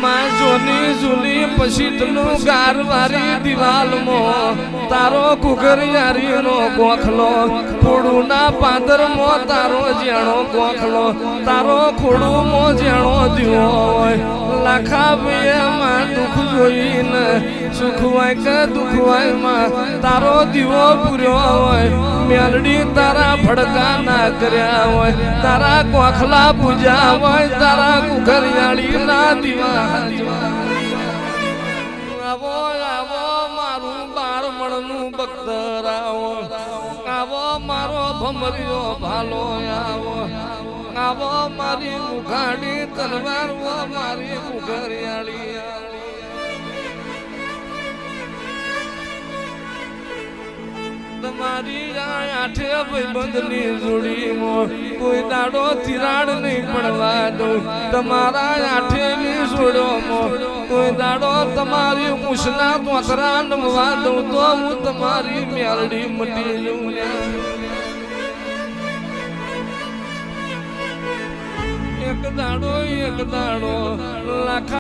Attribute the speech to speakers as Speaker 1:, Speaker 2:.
Speaker 1: માં જોની જૂની પછીટનું ગારવારી દિવાલમાં તારો કુકરિયારીનો ગોખલો ખોડુના પાંદરમાં તારો જેણો ગોખલો તારો ખોડુમાં જેણો દીવો હોય લાખા ભાઈમાં દુઃખ જોઈને સુખ હોય કે દુઃખ હોય માં તારો દીવો પૂર્યો હોય મેલડી તારા ભડકા ના કર્યા હોય તારા ગોખલા પૂજા હોય તારા કુકરિયાળી ના દીવા આવો આવો મારું બાળમણનું બખ્તર આવો આવો મારો ભમરિયો ભાલો આવો આવો મારી મુખાડી તલવાર મારી કુકરિયાળી તમારી આઠે ભાઈબંધની જોડીમાં કોઈ દાડો તિરાડ નહીં પડવા દઉં તમારા આઠેની જોડોમાં કોઈ દાડો તમારી મૂછના તોતરા નમવા દઉં તો હું તમારી મેલડી મટી જઉં એક દાડો લાખા